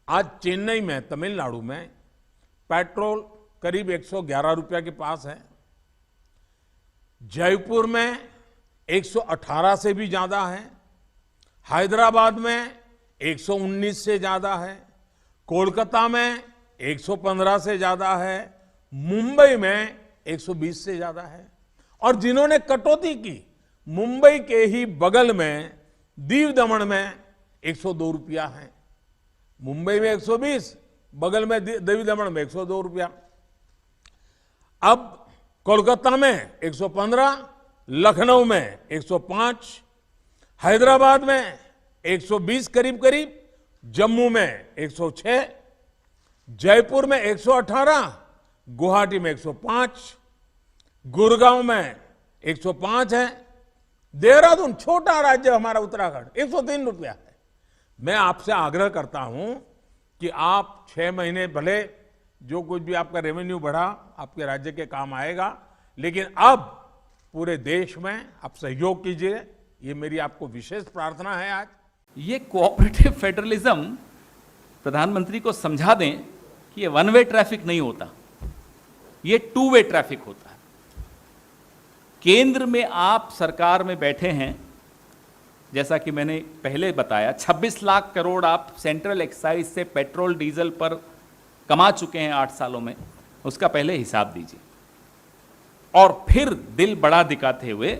आज चेन्नई में, तमिलनाडु में पेट्रोल करीब 111 रुपया के पास है। जयपुर में 118 से भी ज्यादा है। हैदराबाद में 119 से ज्यादा है। कोलकाता में 115 से ज्यादा है। मुंबई में 120 से ज्यादा है। और जिन्होंने कटौती की, मुंबई के ही बगल में दीव दमन में 102 रुपया है। मुंबई में 120, बगल में दीव दमन में 102 रुपया। अब कोलकाता में 115, लखनऊ में 105, हैदराबाद में 120 करीब करीब, जम्मू में 106, जयपुर में 118, गुवाहाटी में 105, गुड़गांव में 105 है। देहरादून, छोटा राज्य हमारा उत्तराखंड, 103 रुपया है। मैं आपसे आग्रह करता हूं कि आप 6 महीने भले जो कुछ भी आपका रेवेन्यू बढ़ा आपके राज्य के काम आएगा, लेकिन अब पूरे देश में आप सहयोग कीजिए। ये मेरी आपको विशेष प्रार्थना है। आज ये कोऑपरेटिव फेडरलिज्म प्रधानमंत्री को समझा दें कि ये वन वे ट्रैफिक नहीं होता, ये टू वे ट्रैफिक होता है। केंद्र में आप सरकार में बैठे हैं, जैसा कि मैंने पहले बताया, 26 लाख करोड़ आप सेंट्रल एक्साइज से पेट्रोल डीजल पर कमा चुके हैं 8 सालों में। उसका पहले हिसाब दीजिए और फिर दिल बड़ा दिखाते हुए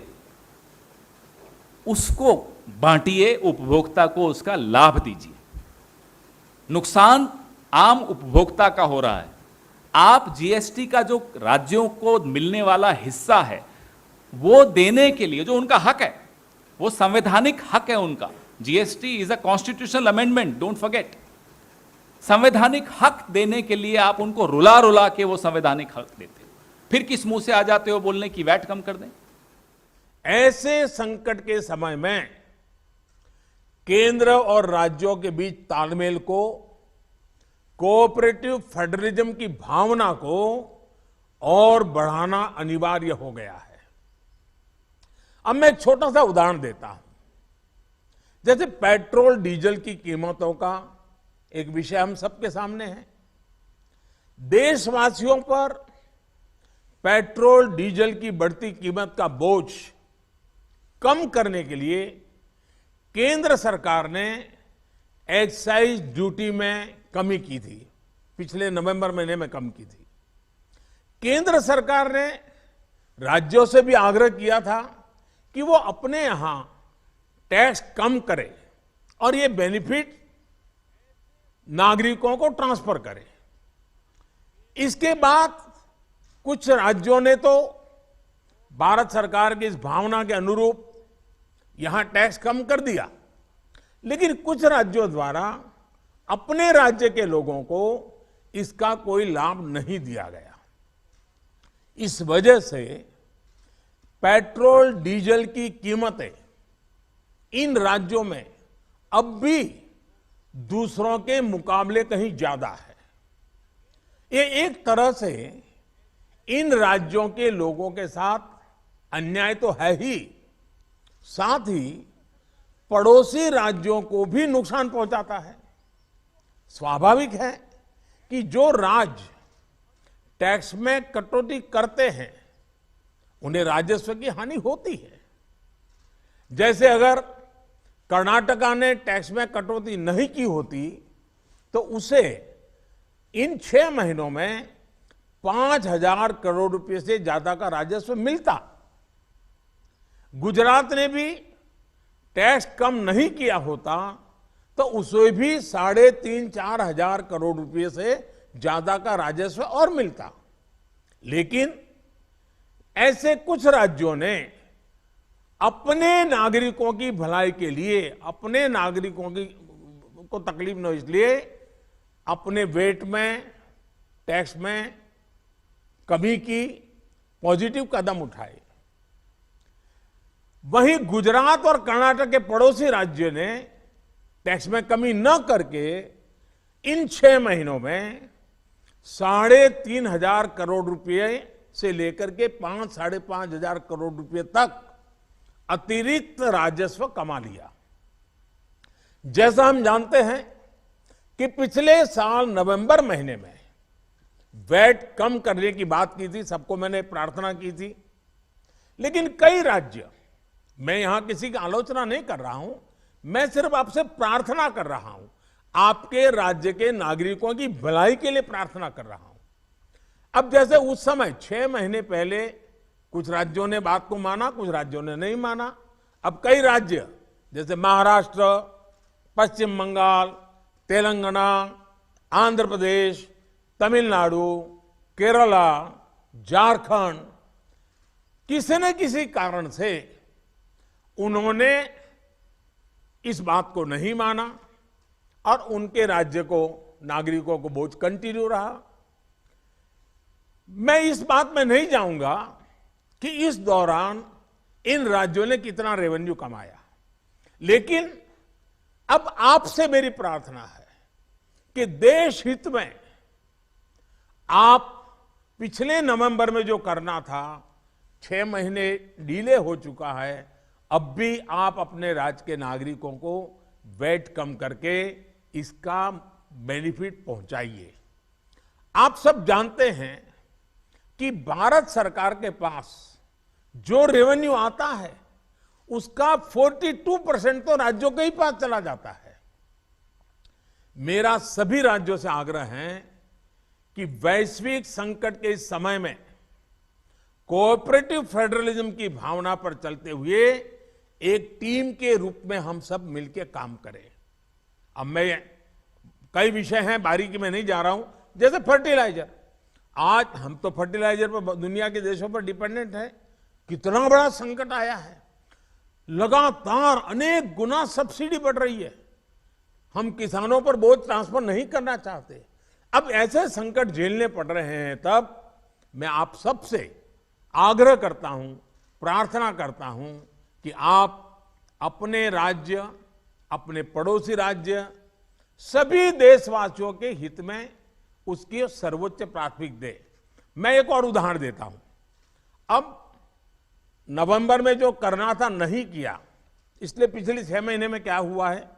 उसको बांटिए, उपभोक्ता को उसका लाभ दीजिए। नुकसान आम उपभोक्ता का हो रहा है। आप जीएसटी का जो राज्यों को मिलने वाला हिस्सा है वो देने के लिए, जो उनका हक है, वो संवैधानिक हक है उनका। GST is a constitutional amendment, don't forget. संवैधानिक हक देने के लिए आप उनको रुला रुला के वो संवैधानिक हक देते हो, फिर किस मुंह से आ जाते हो बोलने की वैट कम कर दें। ऐसे संकट के समय में केंद्र और राज्यों के बीच तालमेल को, कोऑपरेटिव फेडरलिज्म की भावना को और बढ़ाना अनिवार्य हो गया है। अब मैं एक छोटा सा उदाहरण देता हूं। जैसे पेट्रोल डीजल की कीमतों का एक विषय हम सबके सामने है। देशवासियों पर पेट्रोल डीजल की बढ़ती कीमत का बोझ कम करने के लिए केंद्र सरकार ने एक्साइज ड्यूटी में कमी की थी। पिछले नवंबर महीने में कम की थी। केंद्र सरकार ने राज्यों से भी आग्रह किया था कि वो अपने यहां टैक्स कम करे और ये बेनिफिट नागरिकों को ट्रांसफर करे। इसके बाद कुछ राज्यों ने तो भारत सरकार की इस भावना के अनुरूप यहां टैक्स कम कर दिया, लेकिन कुछ राज्यों द्वारा अपने राज्य के लोगों को इसका कोई लाभ नहीं दिया गया। इस वजह से पेट्रोल डीजल की कीमतें इन राज्यों में अब भी दूसरों के मुकाबले कहीं ज्यादा है। ये एक तरह से इन राज्यों के लोगों के साथ अन्याय तो है ही, साथ ही पड़ोसी राज्यों को भी नुकसान पहुंचाता है। स्वाभाविक है कि जो राज्य टैक्स में कटौती करते हैं उन्हें राजस्व की हानि होती है। जैसे अगर कर्नाटका ने टैक्स में कटौती नहीं की होती तो उसे इन 6 महीनों में 5,000 करोड़ रुपए से ज्यादा का राजस्व मिलता। गुजरात ने भी टैक्स कम नहीं किया होता तो उसे भी 3,500-4 हजार करोड़ रुपए से ज्यादा का राजस्व और मिलता। लेकिन ऐसे कुछ राज्यों ने अपने नागरिकों की भलाई के लिए, अपने नागरिकों को तकलीफ न हो इसलिए अपने वेट में, टैक्स में कमी की, पॉजिटिव कदम उठाए। वहीं गुजरात और कर्नाटक के पड़ोसी राज्य ने टैक्स में कमी न करके इन 6 महीनों में 3,500 करोड़ रुपए से लेकर के 5-5.5 हजार करोड़ रुपए तक अतिरिक्त राजस्व कमा लिया। जैसा हम जानते हैं कि पिछले साल नवंबर महीने में वैट कम करने की बात की थी, सबको मैंने प्रार्थना की थी, लेकिन कई राज्य, मैं यहां किसी की आलोचना नहीं कर रहा हूं, मैं सिर्फ आपसे प्रार्थना कर रहा हूं, आपके राज्य के नागरिकों की भलाई के लिए प्रार्थना कर रहा हूं। अब जैसे उस समय 6 महीने पहले कुछ राज्यों ने बात को माना, कुछ राज्यों ने नहीं माना। अब कई राज्य जैसे महाराष्ट्र, पश्चिम बंगाल, तेलंगाना, आंध्र प्रदेश, तमिलनाडु, केरला, झारखंड, किसी न किसी कारण से उन्होंने इस बात को नहीं माना और उनके राज्य को, नागरिकों को बोझ कंटिन्यू रहा। मैं इस बात में नहीं जाऊंगा कि इस दौरान इन राज्यों ने कितना रेवेन्यू कमाया, लेकिन अब आपसे मेरी प्रार्थना है कि देश हित में आप पिछले नवंबर में जो करना था, 6 महीने डिले हो चुका है, अब भी आप अपने राज्य के नागरिकों को वैट कम करके इसका बेनिफिट पहुंचाइए। आप सब जानते हैं कि भारत सरकार के पास जो रेवेन्यू आता है उसका 42% तो राज्यों के ही पास चला जाता है। मेरा सभी राज्यों से आग्रह है कि वैश्विक संकट के इस समय में कोऑपरेटिव फेडरलिज्म की भावना पर चलते हुए एक टीम के रूप में हम सब मिलकर काम करें। अब मैं कई विषय हैं, बारीकी में नहीं जा रहा हूं, जैसे फर्टिलाइजर। आज हम तो फर्टिलाइजर पर दुनिया के देशों पर डिपेंडेंट है। कितना बड़ा संकट आया है, लगातार अनेक गुना सब्सिडी बढ़ रही है। हम किसानों पर बोझ ट्रांसफर नहीं करना चाहते। अब ऐसे संकट झेलने पड़ रहे हैं, तब मैं आप सबसे आग्रह करता हूं, प्रार्थना करता हूं कि आप अपने राज्य, अपने पड़ोसी राज्य, सभी देशवासियों के हित में उसकी सर्वोच्च प्राथमिकता दे। मैं एक और उदाहरण देता हूं। अब नवंबर में जो करना था नहीं किया, इसलिए पिछले 6 महीने में क्या हुआ है,